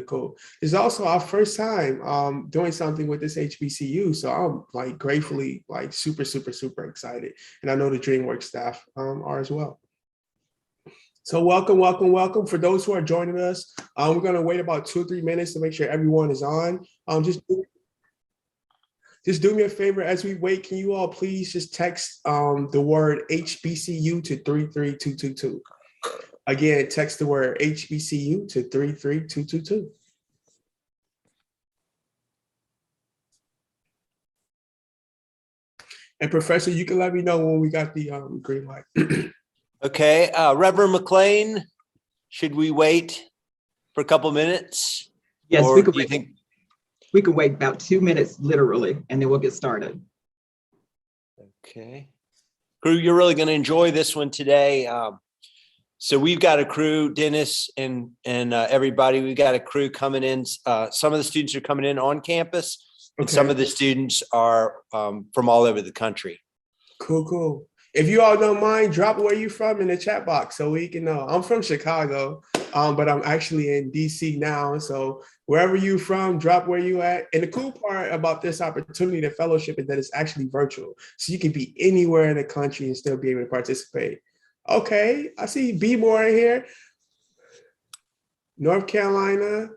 cool. It's also our first time doing something with this HBCU. So I'm like gratefully like super excited. And I know the DreamWorks staff are as well. So welcome. For those who are joining us, we're going to wait about 2 or 3 minutes to make sure everyone is on. Just do me a favor as we wait. Can you all please just text the word HBCU to 33222. Again, text the word HBCU to 33222. And Professor, you can let me know when we got the green light. Okay, Reverend McLean, should we wait for a couple minutes? Yes, or we could do you wait. think? We could wait about 2 minutes, literally, and then we'll get started. Okay. Crew, you're really going to enjoy this one today. So we've got a crew, Dennis and everybody, we've got a crew coming in. Some of the students are coming in on campus, and some of the students are from all over the country. Cool. If you all don't mind, drop where you're from in the chat box so we can know. I'm from Chicago, but I'm actually in DC now. So wherever you're from, drop where you at. And the cool part about this opportunity, the fellowship, is that it's actually virtual. So you can be anywhere in the country and still be able to participate. Okay, I see B more in here. North Carolina.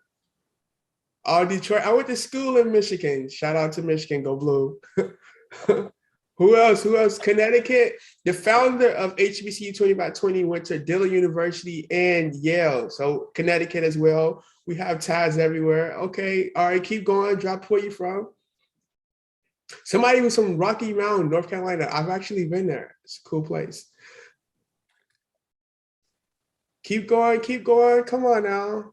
Oh, Detroit. I went to school in Michigan. Shout out to Michigan, go blue. Who else? Connecticut. The founder of HBCU 20x20 went to Dillon University and Yale. So Connecticut as well. We have ties everywhere. Okay, all right, keep going. Drop where you from. Somebody was from Rocky Mountain, North Carolina. I've actually been there. It's a cool place. Keep going. Come on now.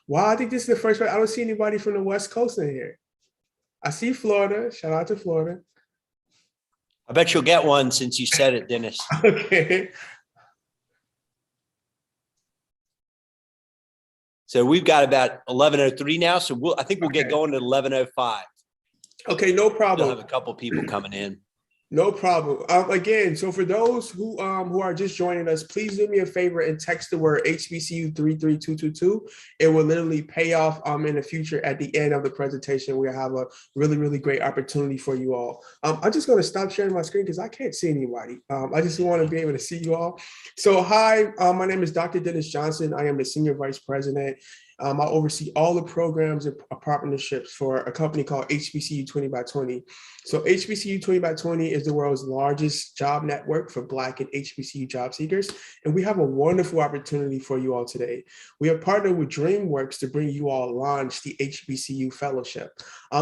Wow, I think this is the first one. I don't see anybody from the West Coast in here. I see Florida. Shout out to Florida. I bet you'll get one since you said it, Dennis. Okay. So we've got about 11:03 now. So I think we'll get going at 11:05. Okay, no problem. We'll have a couple people coming in. No problem. Again, so for those who are just joining us, please do me a favor and text the word HBCU 33222. It will literally pay off in the future. At the end of the presentation, we'll have a really great opportunity for you all. I'm just going to stop sharing my screen because I can't see anybody. I just want to be able to see you all. So hi, my name is Dr. Dennis Johnson. I am the Senior Vice President. I oversee all the programs and partnerships for a company called HBCU 20x20. So HBCU 20x20 is the world's largest job network for Black and HBCU job seekers. And we have a wonderful opportunity for you all today. We have partnered with DreamWorks to bring you all launch the HBCU Fellowship.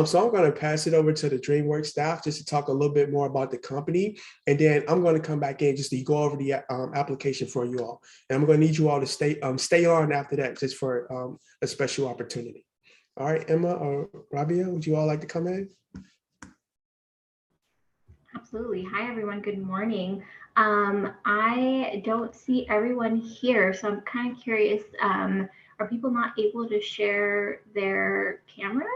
So I'm going to pass it over to the DreamWorks staff just to talk a little bit more about the company. And then I'm going to come back in just to go over the application for you all. And I'm going to need you all to stay on after that just for a special opportunity. All right, Emma or Rabia, would you all like to come in? Absolutely. Hi, everyone. Good morning. I don't see everyone here, so I'm kind of curious, are people not able to share their cameras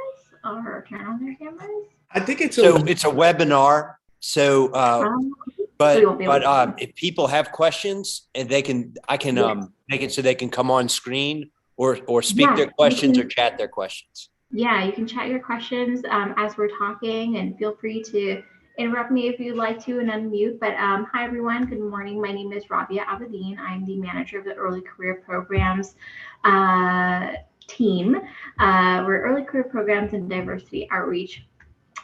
or turn on their cameras? I think it's a webinar. So, but if people have questions, and I can make it so they can come on screen or speak their questions or chat their questions. Yeah, you can chat your questions as we're talking, and feel free to interrupt me if you'd like to and unmute. But hi, everyone. Good morning. My name is Rabia Abedin. I'm the manager of the Early Career Programs team. We're Early Career Programs and Diversity Outreach.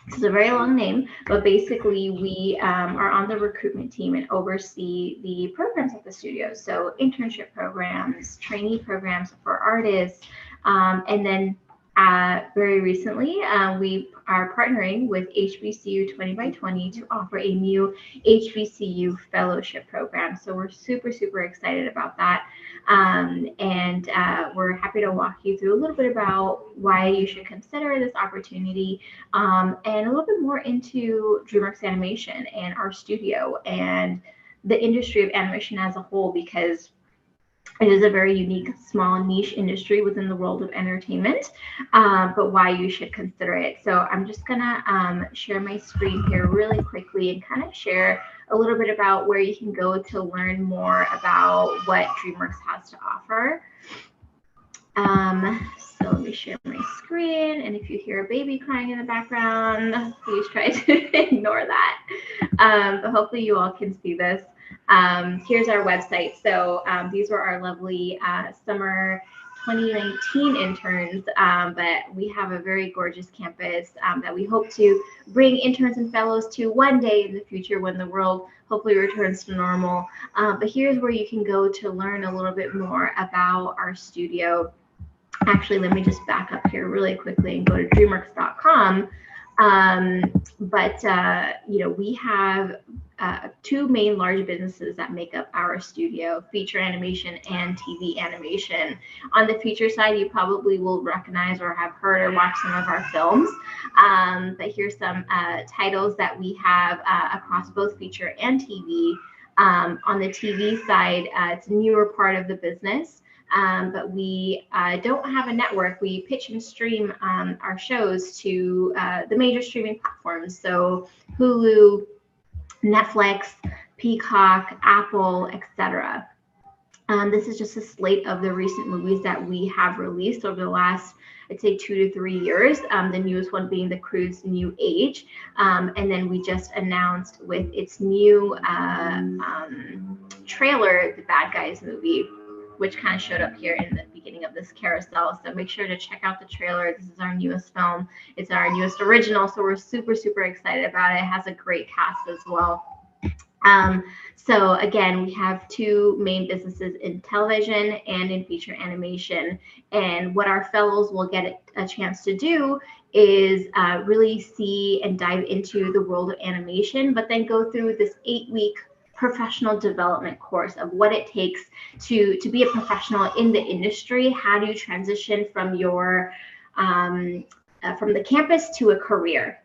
It's a very long name, but basically we are on the recruitment team and oversee the programs at the studio. So internship programs, trainee programs for artists, and then very recently, we are partnering with HBCU 20x20 to offer a new HBCU fellowship program. So we're super excited about that. And we're happy to walk you through a little bit about why you should consider this opportunity, and a little bit more into DreamWorks Animation and our studio and the industry of animation as a whole, because It is a very unique, small niche industry within the world of entertainment, but why you should consider it. So I'm just gonna share my screen here really quickly and kind of share a little bit about where you can go to learn more about what DreamWorks has to offer. So let me share my screen, and if you hear a baby crying in the background, please try to ignore that. But hopefully you all can see this. Here's our website. So these were our lovely summer 2019 interns, but we have a very gorgeous campus that we hope to bring interns and fellows to one day in the future when the world hopefully returns to normal. But here's where you can go to learn a little bit more about our studio. Actually, let me just back up here really quickly and go to dreamworks.com. We have two main large businesses that make up our studio: feature animation and TV animation. On the feature side, you probably will recognize or have heard or watched some of our films. But here's some titles that we have across both feature and TV. On the TV side, it's a newer part of the business. But we don't have a network. We pitch and stream our shows to the major streaming platforms. So Hulu, Netflix, Peacock, Apple, etc. This is just a slate of the recent movies that we have released over the last, I'd say, 2 to 3 years. The newest one being The Crew's New Age. And then we just announced with its new trailer, the Bad Guys movie, which kind of showed up here in the beginning of this carousel. So make sure to check out the trailer. This is our newest film. It's our newest original. So we're super, super excited about it. It has a great cast as well. So again, we have two main businesses in television and in feature animation. And what our fellows will get a chance to do is really see and dive into the world of animation, but then go through this 8-week professional development course of what it takes to be a professional in the industry. How do you transition from your from the campus to a career?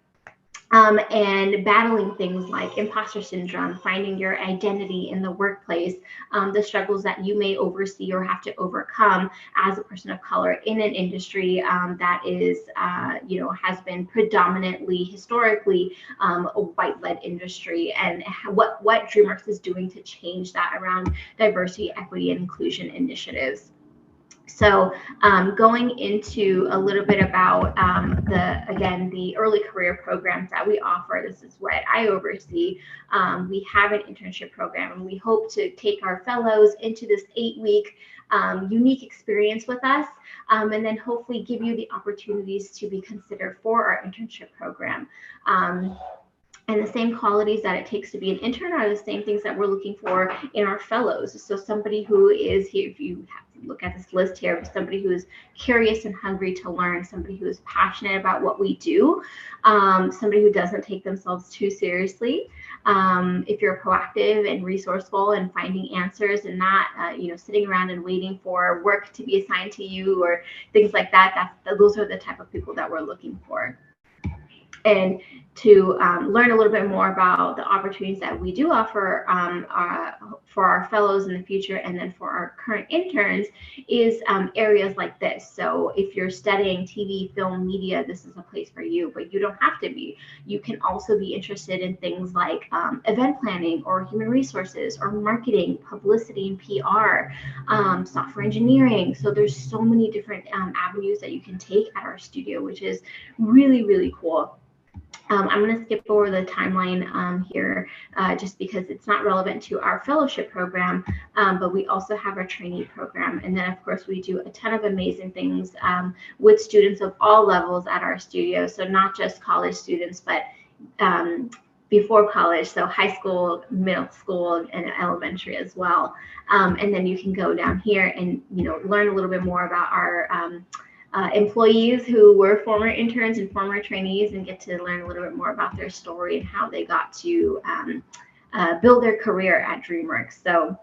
And battling things like imposter syndrome, finding your identity in the workplace, the struggles that you may oversee or have to overcome as a person of color in an industry that is, has been predominantly historically a white-led industry, and what DreamWorks is doing to change that around diversity, equity, and inclusion initiatives. So going into a little bit about the early career programs that we offer, this is what I oversee. We have an internship program, and we hope to take our fellows into this 8-week unique experience with us, and then hopefully give you the opportunities to be considered for our internship program. And the same qualities that it takes to be an intern are the same things that we're looking for in our fellows. So somebody who is here, if you look at this list here, somebody who is curious and hungry to learn, somebody who is passionate about what we do, somebody who doesn't take themselves too seriously. If you're proactive and resourceful and finding answers and not, sitting around and waiting for work to be assigned to you or things like that, those are the type of people that we're looking for. And to learn a little bit more about the opportunities that we do offer for our fellows in the future, and then for our current interns, is areas like this. So if you're studying TV, film, media, this is a place for you, but you don't have to be. You can also be interested in things like event planning or human resources or marketing, publicity and PR, software engineering. So there's so many different avenues that you can take at our studio, which is really, really cool. I'm going to skip over the timeline here just because it's not relevant to our fellowship program, but we also have our trainee program. And then, of course, we do a ton of amazing things with students of all levels at our studio. So not just college students, but before college, so high school, middle school, and elementary as well. And then you can go down here and learn a little bit more about our employees who were former interns and former trainees, and get to learn a little bit more about their story and how they got to build their career at DreamWorks. So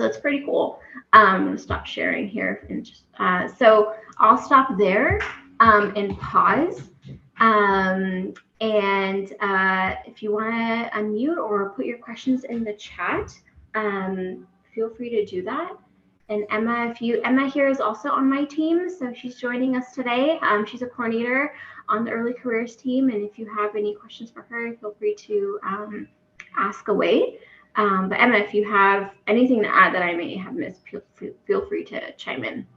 it's pretty cool. I'm going to stop sharing here and just so I'll stop there and pause. And if you want to unmute or put your questions in the chat, feel free to do that. And Emma here is also on my team, so she's joining us today. She's a coordinator on the early careers team, and if you have any questions for her, feel free to ask away. But Emma, if you have anything to add that I may have missed, feel free to chime in.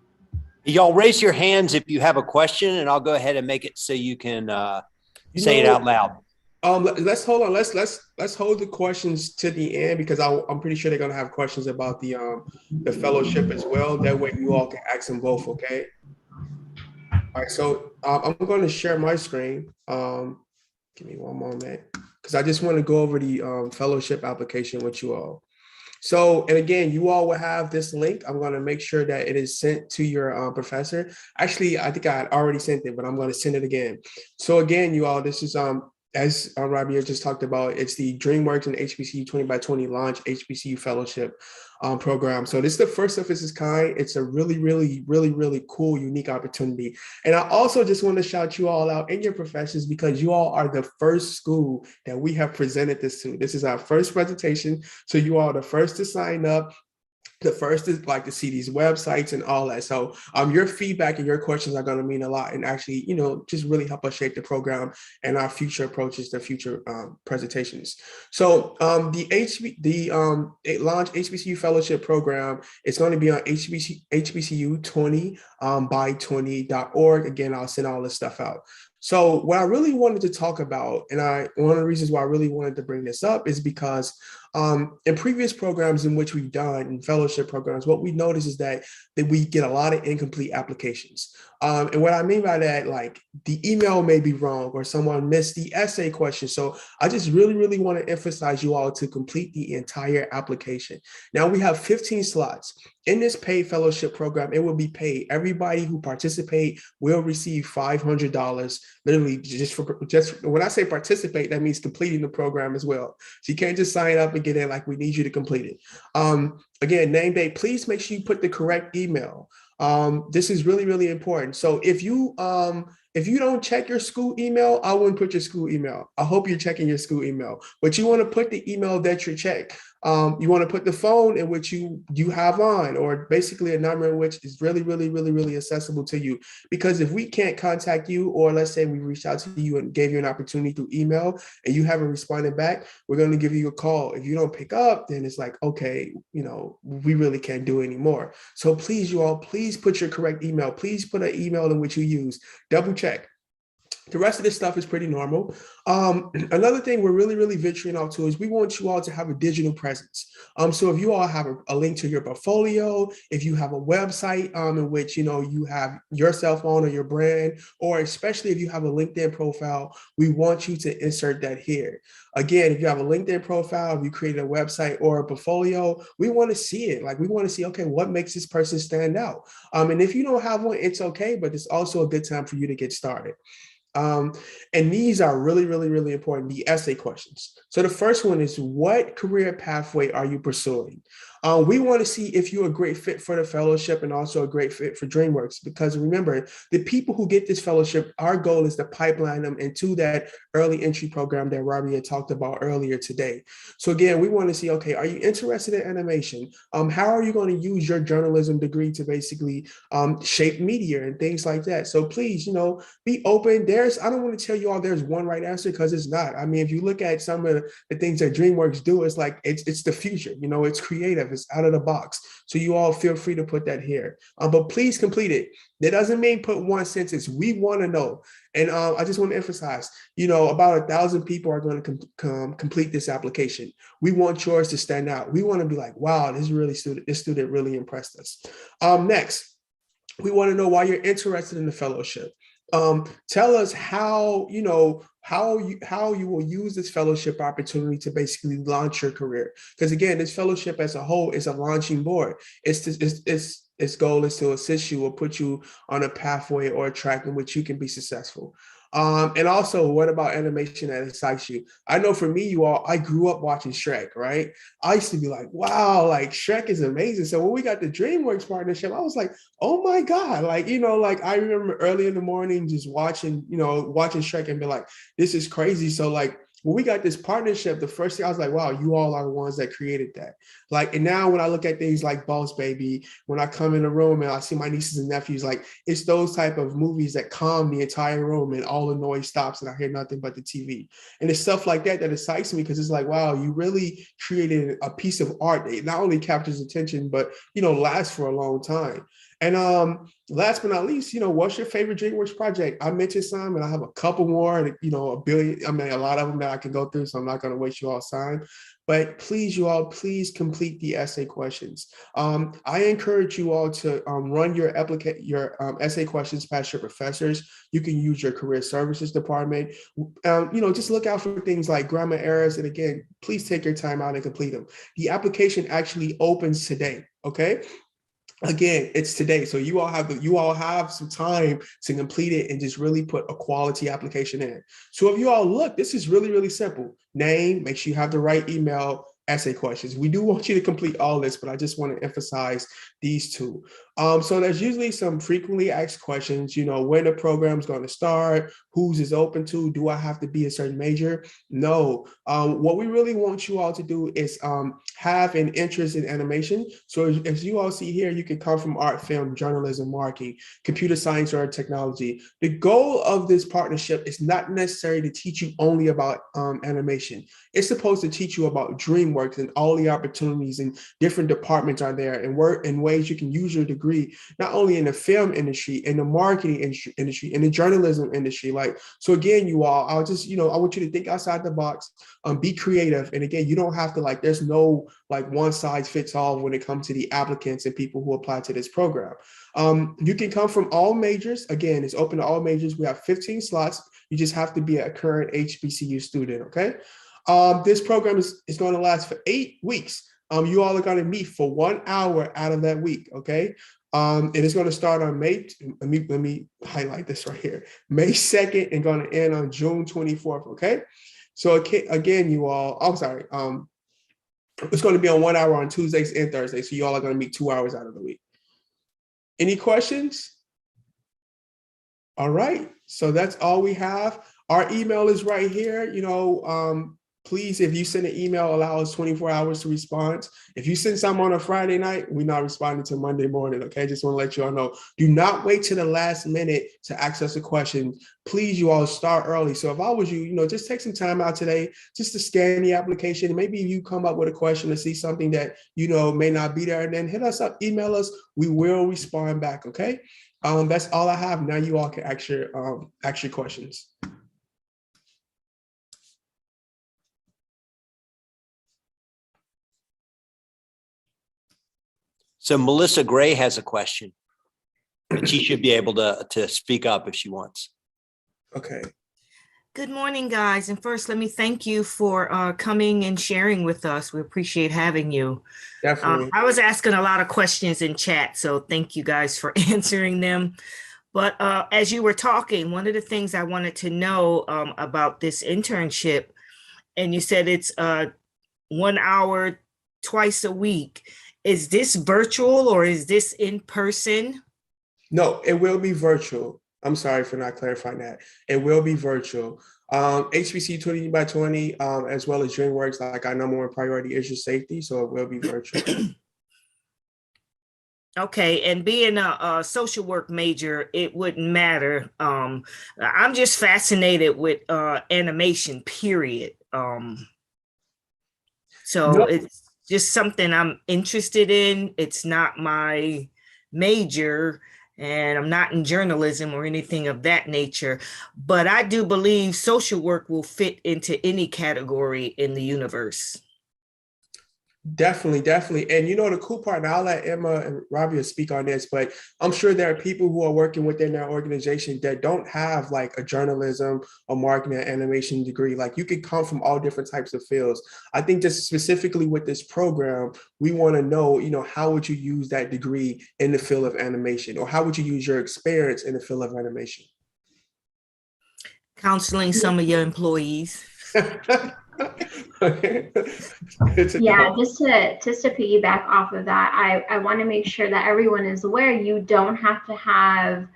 Y'all raise your hands if you have a question, and I'll go ahead and make it so you can say it out loud. Let's hold on. Let's hold the questions to the end because I'm pretty sure they're gonna have questions about the fellowship as well. That way you all can ask them both. Okay. All right. So I'm going to share my screen. Give me one moment because I just want to go over the fellowship application with you all. So, and again, you all will have this link. I'm going to make sure that it is sent to your professor. Actually, I think I had already sent it, but I'm going to send it again. So again, you all, this is as Rabia just talked about, it's the DreamWorks and HBCU 20 by 20 launch HBCU fellowship program. So this is the first of its kind. It's a really, really, really, really cool, unique opportunity. And I also just want to shout you all out in your professions because you all are the first school that we have presented this to. This is our first presentation. So you all are the first to sign up. The first is like to see these websites and all that. So your feedback and your questions are going to mean a lot and actually, just really help us shape the program and our future approaches to future presentations. So the launch HBCU fellowship program is going to be on HBCU 20 by 20.org. Again, I'll send all this stuff out. So what I really wanted to talk about, and one of the reasons why I really wanted to bring this up is because in previous programs in which we've done, in fellowship programs, what we notice is that we get a lot of incomplete applications. And what I mean by that, like the email may be wrong or someone missed the essay question. So I just really, really want to emphasize you all to complete the entire application. Now we have 15 slots. In this paid fellowship program, it will be paid. Everybody who participate will receive $500. Literally, just when I say participate, that means completing the program as well. So you can't just sign up and get in. Like, we need you to complete it. Again, name date. Please make sure you put the correct email. This is really, really important. So if you don't check your school email, I wouldn't put your school email. I hope you're checking your school email, but you want to put the email that you check. You want to put the phone in which you have on, or basically a number in which is really, really, really, really accessible to you. Because if we can't contact you, or let's say we reached out to you and gave you an opportunity through email and you haven't responded back, we're going to give you a call. If you don't pick up, then it's like, okay, we really can't do anymore. So please, you all, please put your correct email. Please put an email in which you use. Double check. The rest of this stuff is pretty normal. Another thing we're really, really venturing out to is we want you all to have a digital presence. So if you all have a link to your portfolio, if you have a website in which, you have your cell phone or your brand, or especially if you have a LinkedIn profile, we want you to insert that here. Again, if you have a LinkedIn profile, if you created a website or a portfolio, we want to see it. Like, we want to see, okay, what makes this person stand out? And if you don't have one, it's okay, but it's also a good time for you to get started. And these are really, really, really important, the essay questions. So the first one is, what career pathway are you pursuing? We want to see if you're a great fit for the fellowship and also a great fit for DreamWorks, because remember, the people who get this fellowship, our goal is to pipeline them into that early entry program that Robbie had talked about earlier today. So again, we want to see, okay, are you interested in animation? How are you going to use your journalism degree to basically shape media and things like that? So please, be open. I don't want to tell you all there's one right answer, because it's not. I mean, if you look at some of the things that DreamWorks do, it's like, it's the future, it's creative. It's out of the box. So you all feel free to put that here. But please complete it. That doesn't mean put one sentence. We want to know. And I just want to emphasize, about 1,000 people are going to complete this application. We want yours to stand out. We want to be like, wow, this student really impressed us. Next, we want to know why you're interested in the fellowship. Tell us how you will use this fellowship opportunity to basically launch your career. Because again, this fellowship as a whole is a launching board. Its goal is to assist you or put you on a pathway or a track in which you can be successful. And also, what about animation that excites you? I know for me, I grew up watching Shrek, right? I used to be like, wow, like Shrek is amazing. So when we got the DreamWorks partnership, I was like, oh my God. Like, I remember early in the morning just watching Shrek and be like, this is crazy. So like, when we got this partnership, the first thing I was like, wow, you all are the ones that created that. Like, and now when I look at things like Boss Baby, when I come in the room and I see my nieces and nephews, like it's those type of movies that calm the entire room and all the noise stops and I hear nothing but the TV. And it's stuff like that that excites me because it's like, wow, you really created a piece of art that not only captures attention, but, lasts for a long time. And last but not least, what's your favorite DreamWorks project? I mentioned some, and I have a couple more, a billion. I mean, a lot of them that I can go through, so I'm not going to waste you all's time. But please, you all, please complete the essay questions. I encourage you all to run your essay questions past your professors. You can use your career services department. Just look out for things like grammar errors. And again, please take your time out and complete them. The application actually opens today. Okay. Again, it's today. So you all have some time to complete it and just really put a quality application in. So if you all look, this is really, really simple. Name, make sure you have the right email, essay questions. We do want you to complete all this, but I just want to emphasize these two. So there's usually some frequently asked questions, when the program's going to start, who's is open to, do I have to be a certain major? No. What we really want you all to do is have an interest in animation. So as you all see here, you can come from art, film, journalism, marketing, computer science, or technology. The goal of this partnership is not necessarily to teach you only about animation. It's supposed to teach you about DreamWorks and all the opportunities and different departments are there and work and ways you can use your degree, not only in the film industry, in the marketing industry, in the journalism industry. So again, you all, I want you to think outside the box, be creative. And again, you don't have to there's no one size fits all when it comes to the applicants and people who apply to this program. You can come from all majors. Again, it's open to all majors. We have 15 slots. You just have to be a current HBCU student. Okay. This program is going to last for 8 weeks. You all are going to meet for 1 hour out of that week. Okay. And it's going to start on let me highlight this right here, May 2nd and going to end on June 24th. Okay. So again, you all, I'm sorry. It's going to be on 1 hour on Tuesdays and Thursdays. So you all are going to meet 2 hours out of the week. Any questions? All right. So that's all we have. Our email is right here. Please, if you send an email, allow us 24 hours to respond. If you send something on a Friday night, we're not responding till Monday morning, okay? Just want to let you all know. Do not wait to the last minute to ask us a question. Please, you all start early. So if I was you, just take some time out today just to scan the application. And maybe you come up with a question or see something that, may not be there, and then hit us up, email us. We will respond back, okay? That's all I have. Now you all can ask your questions. So Melissa Gray has a question, and she should be able to speak up if she wants. Okay. Good morning, guys. And first, let me thank you for coming and sharing with us. We appreciate having you. Definitely. I was asking a lot of questions in chat, so thank you guys for answering them. But as you were talking, one of the things I wanted to know about this internship, and you said it's 1 hour twice a week. Is this virtual or is this in person? No, it will be virtual. I'm sorry for not clarifying that. It will be virtual. HBCU 20 by 20, as well as DreamWorks, our number one priority is your safety, so it will be virtual. Okay, and being a social work major, it wouldn't matter. I'm just fascinated with animation, period. So it's just something I'm interested in. It's not my major, and I'm not in journalism or anything of that nature, but I do believe social work will fit into any category in the universe. Definitely. And the cool part, and I'll let Emma and Rabia speak on this, but I'm sure there are people who are working within their organization that don't have a journalism or marketing or animation degree. You could come from all different types of fields. I think just specifically with this program, we want to know, how would you use that degree in the field of animation, or how would you use your experience in the field of animation? Counseling some of your employees. Yeah, just to piggyback off of that, I want to make sure that everyone is aware you don't have to have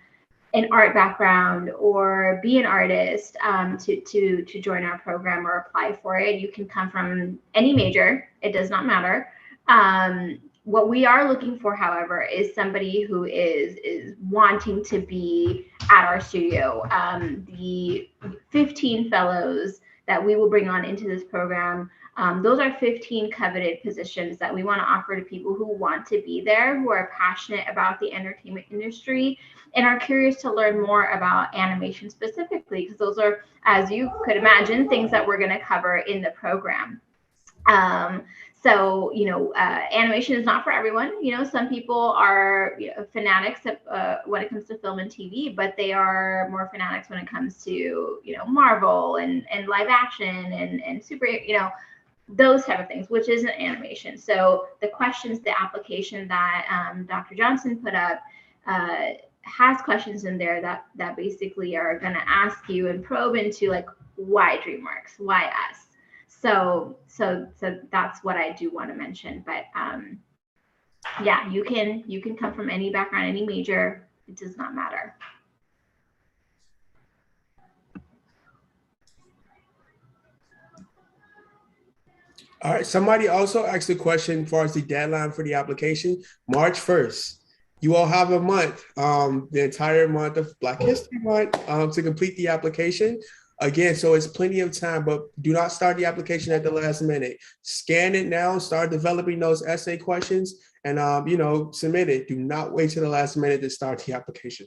an art background or be an artist to join our program or apply for it. You can come from any major. It does not matter. What we are looking for, however, is somebody who is wanting to be at our studio. The 15 fellows that we will bring on into this program, those are 15 coveted positions that we want to offer to people who want to be there, who are passionate about the entertainment industry and are curious to learn more about animation specifically, because those are, as you could imagine, things that we're going to cover in the program. So, animation is not for everyone. Some people are fanatics when it comes to film and TV, but they are more fanatics when it comes to, Marvel and live action and super, those type of things, which isn't animation. So the questions, the application that Dr. Johnson put up has questions in there that basically are going to ask you and probe into, like, why DreamWorks, why us. So that's what I do want to mention. But yeah, you can come from any background, any major. It does not matter. All right. Somebody also asked a question as far as the deadline for the application, March 1st. You all have a month, the entire month of Black History Month, to complete the application. Again, so it's plenty of time, but do not start the application at the last minute. Scan it now, start developing those essay questions, and submit it. Do not wait till the last minute to start the application.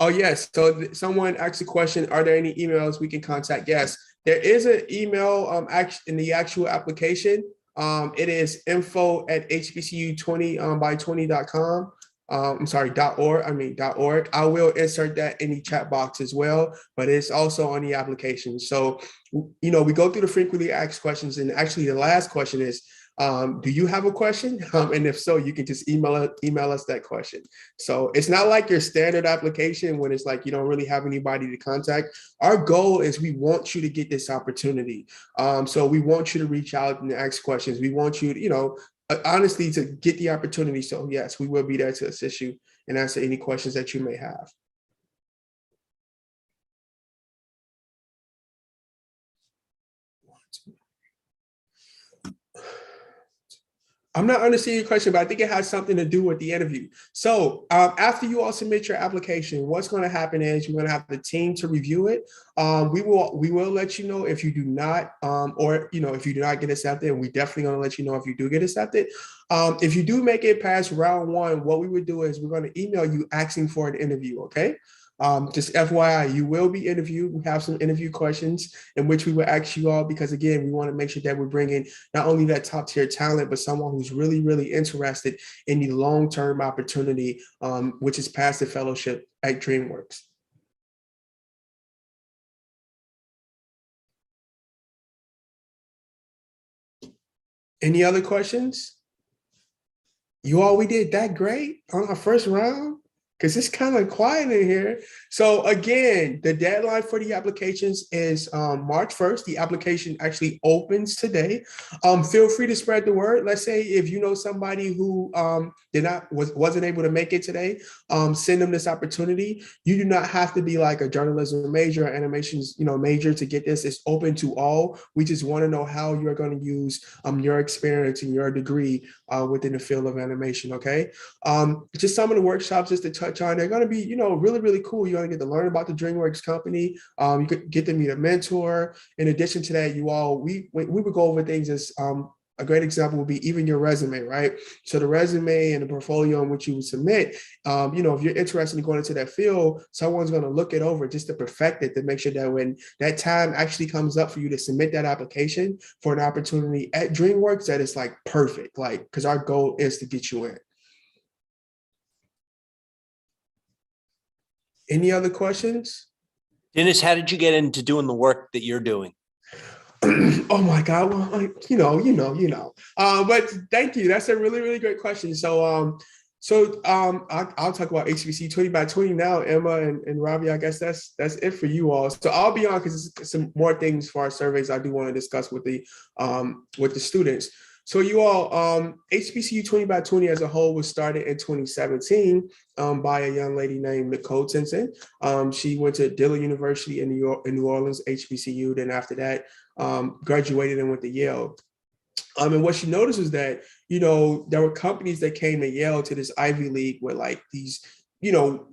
Oh, yes. So someone asked a question, are there any emails we can contact? Yes, there is an email in the actual application. It is info@hbcu20by20.com. I'm sorry, .org. I will insert that in the chat box as well, but it's also on the application. So, we go through the frequently asked questions, and actually the last question is, do you have a question? And if so, you can just email us that question. So it's not like your standard application when it's like you don't really have anybody to contact. Our goal is we want you to get this opportunity. So we want you to reach out and ask questions. We want you to, honestly, to get the opportunity. So yes, we will be there to assist you and answer any questions that you may have. I'm not understanding your question, but I think it has something to do with the interview. So after you all submit your application, what's going to happen is you're going to have the team to review it. We will let you know if you do not, if you do not get accepted, and we definitely going to let you know if you do get accepted. If you do make it past round one, what we would do is we're going to email you asking for an interview, okay? Just FYI, you will be interviewed. We have some interview questions in which we will ask you all, because again, we want to make sure that we're bringing not only that top tier talent, but someone who's really, really interested in the long-term opportunity, which is past the fellowship at DreamWorks. Any other questions? You all, we did that great on our first round? Because it's kind of quiet in here. So again, the deadline for the applications is March 1st. The application actually opens today. Feel free to spread the word. Let's say if you know somebody who wasn't able to make it today, send them this opportunity. You do not have to be like a journalism major or animations major to get this. It's open to all. We just want to know how you're going to use your experience and your degree within the field of animation. Okay, just some of the workshops just to touch on. They're going to be, really, really cool. You're going to get to learn about the DreamWorks company. You could get to meet a mentor. In addition to that, we would go over things as a great example would be even your resume, right? So the resume and the portfolio in which you would submit, if you're interested in going into that field, someone's going to look it over just to perfect it, to make sure that when that time actually comes up for you to submit that application for an opportunity at DreamWorks, that it's like perfect, like, because our goal is to get you in. Any other questions? Dennis, how did you get into doing the work that you're doing? Oh my God. Well, but thank you. That's a really, really great question. So, I'll talk about HBC 20 by 20 now, Emma and Ravi. I guess that's it for you all. So I'll be on because some more things for our surveys I do want to discuss with the students. So you all, HBCU 20 by 20 as a whole was started in 2017 by a young lady named Nicole Tinson. She went to Dillon University in New Orleans, HBCU. Then after that, graduated and went to Yale. And what she noticed was that, there were companies that came to Yale to this Ivy League with like these,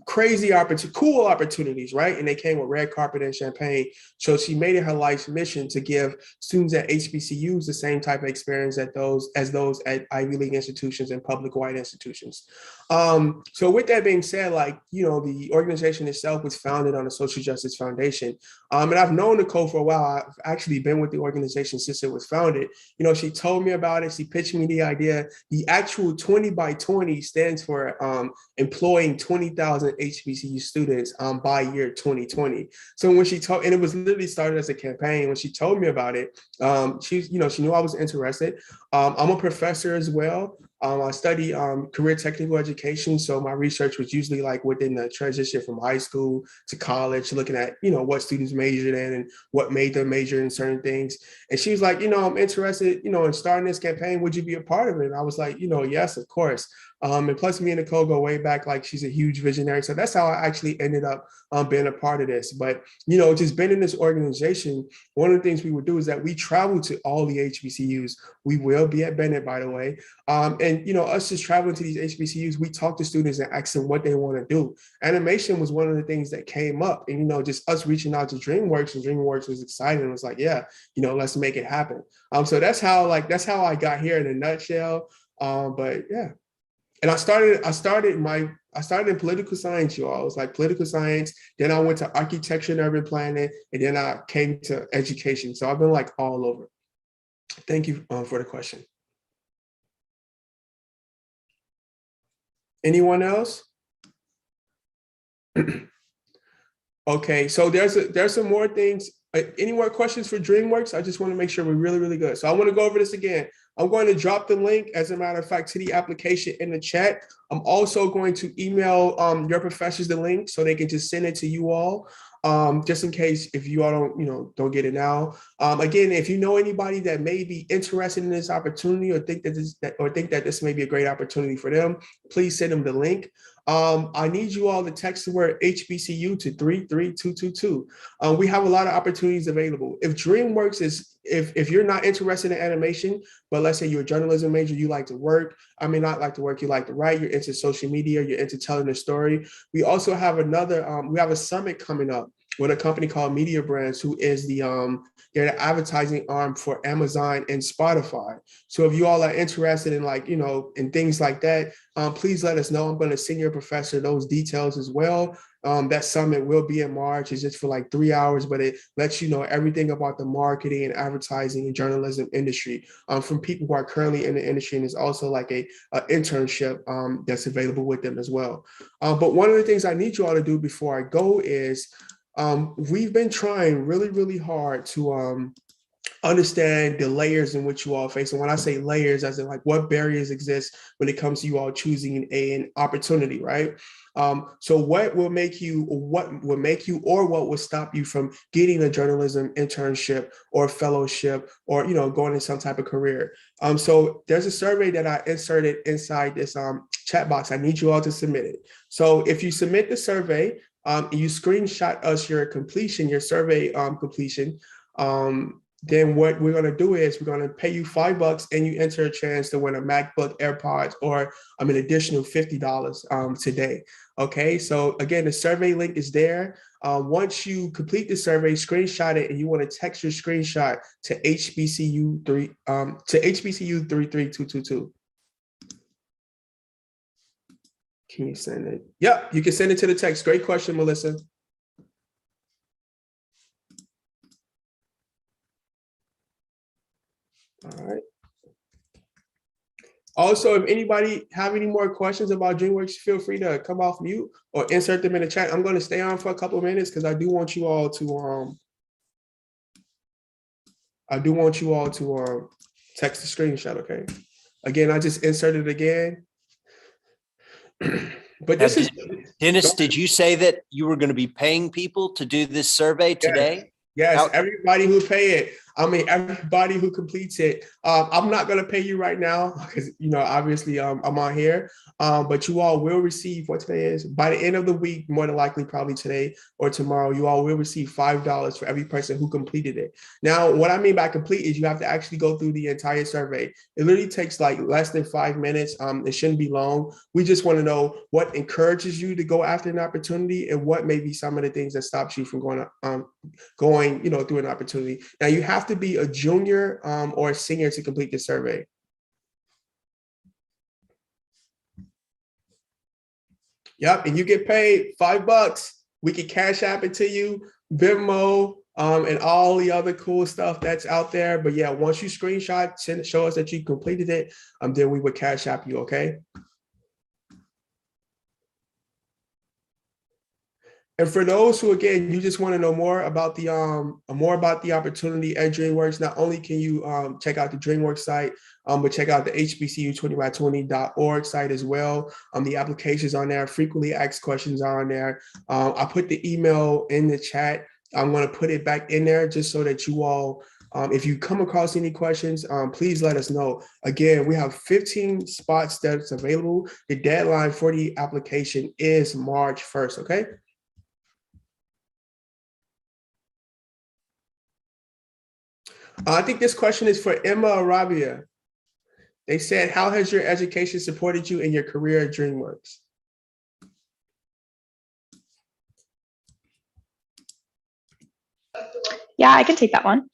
crazy cool opportunities, right? And they came with red carpet and champagne. So she made it her life's mission to give students at HBCUs the same type of experience as those at Ivy League institutions and public white institutions. So with that being said, the organization itself was founded on a social justice foundation. And I've known Nicole for a while. I've actually been with the organization since it was founded. She told me about it. She pitched me the idea. The actual 20 by 20 stands for employing 20,000 HBCU students by year 2020. So when she told, and it was literally started as a campaign. When she told me about it, she knew I was interested. I'm a professor as well. I study career technical education. So my research was usually like within the transition from high school to college, looking at, what students majored in and what made them major in certain things. And she was like, I'm interested, in starting this campaign. Would you be a part of it? And I was like, yes, of course. And plus me and Nicole go way back, like she's a huge visionary. So that's how I actually ended up being a part of this. But, just being in this organization, one of the things we would do is that we travel to all the HBCUs. We will be at Bennett, by the way. And us just traveling to these HBCUs, we talk to students and ask them what they want to do. Animation was one of the things that came up, and just us reaching out to DreamWorks, and DreamWorks was excited and was like, yeah, let's make it happen. So that's how I got here in a nutshell. But yeah. And I started in political science, y'all. It was like political science. Then I went to architecture and urban planning, and then I came to education. So I've been like all over. Thank you for the question. Anyone else? Okay, so there's some more things. Any more questions for DreamWorks? I just want to make sure we're really, really good. So I want to go over this again. I'm going to drop the link, as a matter of fact, to the application in the chat. I'm also going to email your professors the link so they can just send it to you all, just in case if you all don't get it now. Again, if you know anybody that may be interested in this opportunity or think that this may be a great opportunity for them, please send them the link. I need you all to text the word HBCU to 33222. We have a lot of opportunities available. If DreamWorks if you're not interested in animation, but let's say you're a journalism major, you like to work. Not like to work, you like to write, you're into social media, you're into telling a story. We also have we have a summit coming up with a company called Media Brands, who is they're the advertising arm for Amazon and Spotify. So if you all are interested in in things like that, please let us know. I'm going to send your professor those details as well. That summit will be in March. It's just for like 3 hours, but it lets you know everything about the marketing and advertising and journalism industry from people who are currently in the industry. And it's also like a internship that's available with them as well. But one of the things I need you all to do before I go is we've been trying really, really hard to understand the layers in which you all face. And when I say layers, as in like what barriers exist when it comes to you all choosing an opportunity, right? So what will make you or what will stop you from getting a journalism internship or fellowship or, going in some type of career? So there's a survey that I inserted inside this chat box. I need you all to submit it. So if you submit the survey, you screenshot us your survey completion, then what we're going to do is we're going to pay you $5 and you enter a chance to win a MacBook, AirPods, or an additional $50 today. Okay, so again, the survey link is there. Once you complete the survey, screenshot it, and you want to text your screenshot to HBCU 33222. Can you send it? Yep, you can send it to the text. Great question, Melissa. All right. Also, if anybody have any more questions about DreamWorks, feel free to come off mute or insert them in the chat. I'm going to stay on for a couple of minutes because I do want you all to text the screenshot. Okay. Again, I just inserted it again. But this is Dennis. Did you say that you were going to be paying people to do this survey today? Yes, everybody who pay it. I mean, everybody who completes it, I'm not going to pay you right now because, obviously I'm on here, but you all will receive what today is. By the end of the week, more than likely, probably today or tomorrow, you all will receive $5 for every person who completed it. Now, what I mean by complete is you have to actually go through the entire survey. It literally takes like less than 5 minutes. It shouldn't be long. We just want to know what encourages you to go after an opportunity and what may be some of the things that stops you from going through an opportunity. Now, you have to be a junior or a senior to complete the survey. Yep, and you get paid $5. We can Cash App it to you, Venmo, and all the other cool stuff that's out there. But yeah, once you screenshot, show us that you completed it, then we would Cash App you, okay? And for those who, again, you just want to know more about the opportunity at DreamWorks, not only can you check out the DreamWorks site, but check out the HBCU20by20.org site as well. The applications on there, frequently asked questions are on there. I put the email in the chat. I'm going to put it back in there just so that you all, if you come across any questions, please let us know. Again, we have 15 spots that's available. The deadline for the application is March 1st, okay? I think this question is for Emma Arabia. They said, how has your education supported you in your career at DreamWorks? Yeah, I can take that one.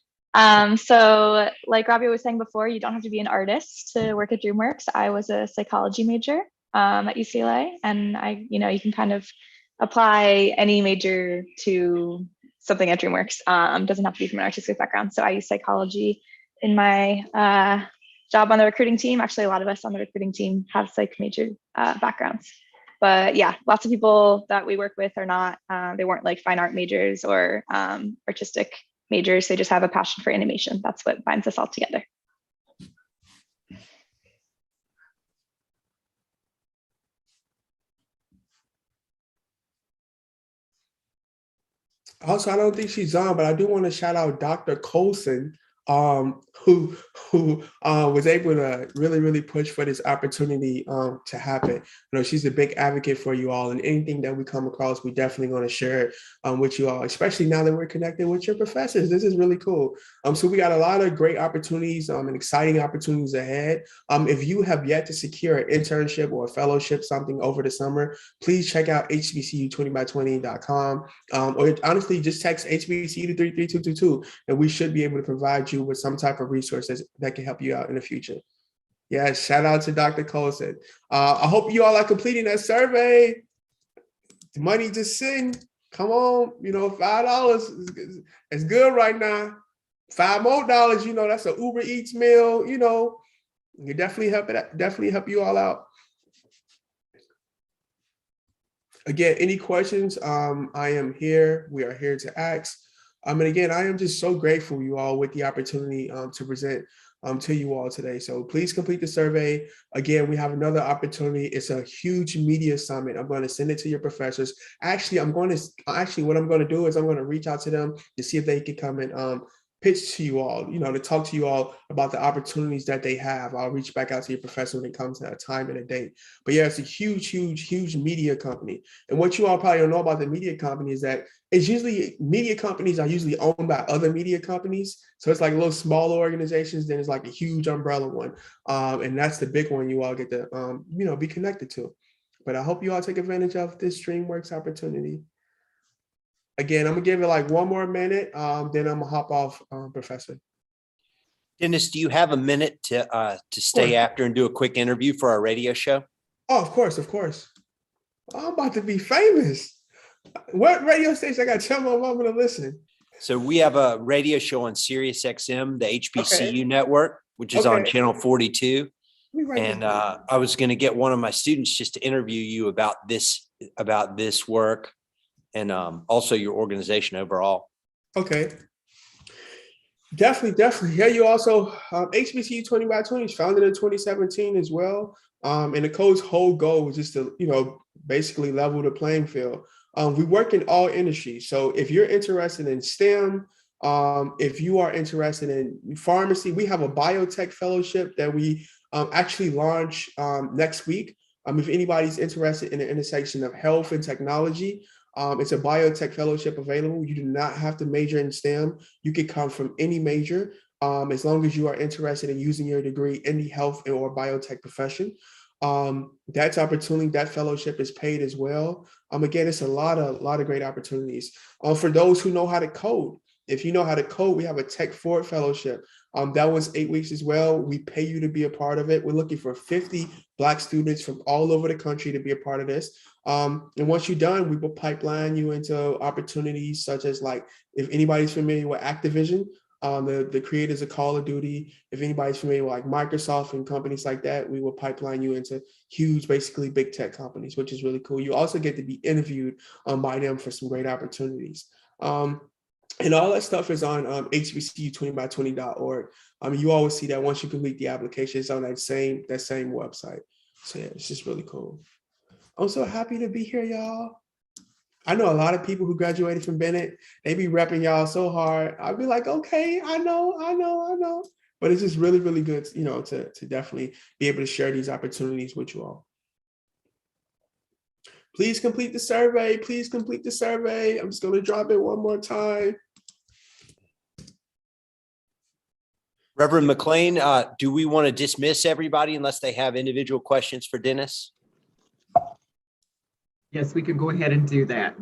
So like Rabia was saying before, you don't have to be an artist to work at DreamWorks. I was a psychology major at UCLA, and you can kind of apply any major to something at DreamWorks. Doesn't have to be from an artistic background. So I use psychology in my job on the recruiting team. Actually, a lot of us on the recruiting team have psych major backgrounds. But yeah, lots of people that we work with are not, they weren't like fine art majors or artistic majors. They just have a passion for animation. That's what binds us all together. Also, I don't think she's on, but I do want to shout out Dr. Colson, who was able to really push for this opportunity to happen. She's a big advocate for you all, and anything that we come across, we definitely going to share it with you all, especially now that we're connected with your professors. This is really cool. So we got a lot of great opportunities and exciting opportunities ahead. If you have yet to secure an internship or a fellowship, something over the summer, please check out HBCU20by20.com, or honestly, just text HBCU to 33222, and we should be able to provide you with some type of resources that can help you out in the future. Yeah, shout out to Dr. Colson. I hope you all are completing that survey. The money just sitting. Come on, $5 is good right now. $5 more, that's an Uber Eats meal. You definitely help you all out. Again, any questions? I am here. We are here to ask. And again, I am just so grateful you all with the opportunity to present to you all today. So please complete the survey. Again, we have another opportunity. It's a huge media summit. I'm going to send it to your professors. Actually, what I'm going to do is I'm going to reach out to them to see if they can come and pitch to you all, to talk to you all about the opportunities that they have. I'll reach back out to your professor when it comes to a time and a date. But yeah, it's a huge media company. And what you all probably don't know about the media company is that media companies are usually owned by other media companies. So it's like little smaller organizations, then it's like a huge umbrella one. And that's the big one you all get to, be connected to. But I hope you all take advantage of this DreamWorks opportunity. Again, I'm gonna give it like one more minute, then I'm gonna hop off, Professor. Dennis, do you have a minute to stay after and do a quick interview for our radio show? Oh, of course. I'm about to be famous. What radio station I gotta tell my mama to listen? So we have a radio show on Sirius XM, the HBCU network, which is on channel 42. And I was going to get one of my students just to interview you about this work and also your organization overall. Okay. Definitely. Yeah, you also, HBCU 20 by 20 is founded in 2017 as well. And the code's whole goal was just to, basically level the playing field. We work in all industries. So if you're interested in STEM, If you are interested in pharmacy, we have a biotech fellowship that we actually launch next week. If anybody's interested in the intersection of health and technology, it's a biotech fellowship available. You do not have to major in STEM. You could come from any major as long as you are interested in using your degree in the health or biotech profession. That's opportunity. That fellowship is paid as well. Again, it's a lot of great opportunities. For those who know how to code, if you know how to code, we have a Tech Forward fellowship. That was 8 weeks as well. We pay you to be a part of it. We're looking for 50 Black students from all over the country to be a part of this. And once you're done, we will pipeline you into opportunities such as, like, if anybody's familiar with Activision, the creators of Call of Duty, if anybody's familiar with like Microsoft and companies like that, we will pipeline you into huge, basically big tech companies, which is really cool. You also get to be interviewed by them for some great opportunities. And all that stuff is on HBCU20by20.org. You always see that once you complete the application, it's on that same website. So yeah, it's just really cool. I'm so happy to be here, y'all. I know a lot of people who graduated from Bennett. They be repping y'all so hard. I'd be like, okay, I know. But it's just really, really good, to definitely be able to share these opportunities with you all. Please complete the survey. Please complete the survey. I'm just going to drop it one more time. Reverend McLean, do we want to dismiss everybody unless they have individual questions for Dennis? Yes, we can go ahead and do that.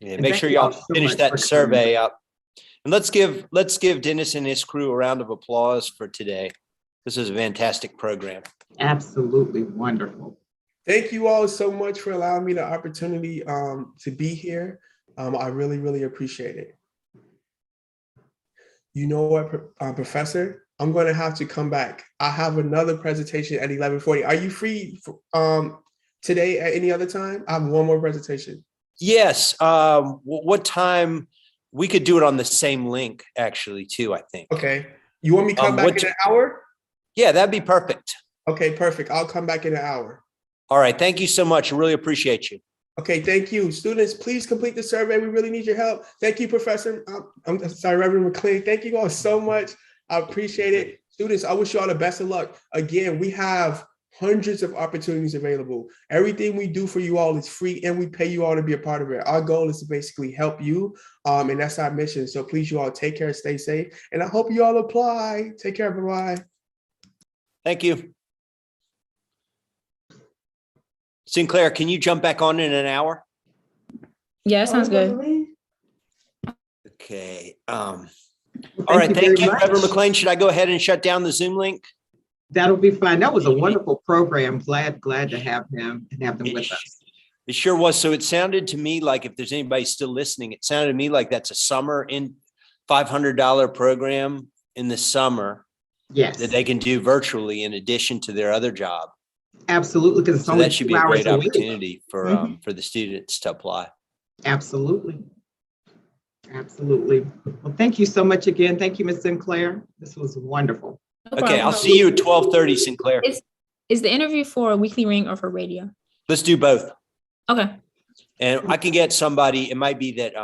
Yeah, And make thank sure you all y'all so finish much that for survey coming. up. And let's give Dennis and his crew a round of applause for today. This is a fantastic program. Absolutely wonderful. Thank you all so much for allowing me the opportunity to be here. I really, really appreciate it. You know what, Professor? I'm going to have to come back. I have another presentation at 11:40. Are you free today at any other time? I have one more presentation. Yes. What time? We could do it on the same link, actually, too, I think. Okay. You want me to come back in an hour? Yeah, that'd be perfect. Okay, perfect. I'll come back in an hour. All right. Thank you so much. I really appreciate you. Okay, thank you. Students, please complete the survey. We really need your help. Thank you, Professor. I'm sorry, Reverend McLean. Thank you all so much. I appreciate it. Students, I wish you all the best of luck. Again, we have hundreds of opportunities available. Everything we do for you all is free, and we pay you all to be a part of it. Our goal is to basically help you, and that's our mission. So please, you all take care, stay safe, and I hope you all apply. Take care, bye-bye. Thank you. Sinclair, can you jump back on in an hour? Yeah, sounds good. Okay. All right. Thank you, Reverend McLean. Should I go ahead and shut down the Zoom link? That'll be fine. That was a wonderful program. Glad to have him and have them with us. It sure was. So it sounded to me like, if there's anybody still listening, it sounded to me like that's a summer in $500 program in the summer. Yes. That they can do virtually in addition to their other job. Absolutely, because So that should be a great opportunity for the students to apply. Absolutely. Absolutely. Well, thank you so much again. Thank you, Ms. Sinclair. This was wonderful. No okay, problem. I'll see you at 12:30, Sinclair. Is the interview for a weekly ring or for radio? Let's do both. Okay. And I can get somebody, it might be that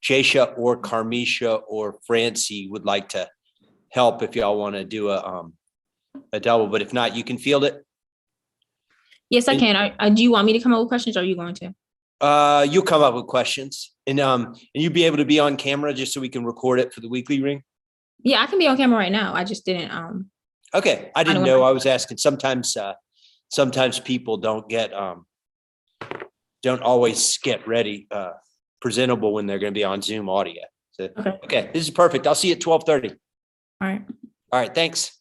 Jasha or Carmisha or Francie would like to help if y'all want to do a double, but if not, you can field it. Yes, I can. Do you want me to come up with questions, or are you going to? You'll come up with questions, and you'll be able to be on camera just so we can record it for the weekly ring. Yeah, I can be on camera right now. I just didn't. Okay, I didn't know. I was asking. Sometimes people don't always get ready, presentable when they're going to be on Zoom audio. So, okay, this is perfect. I'll see you at 12:30. All right. All right. Thanks.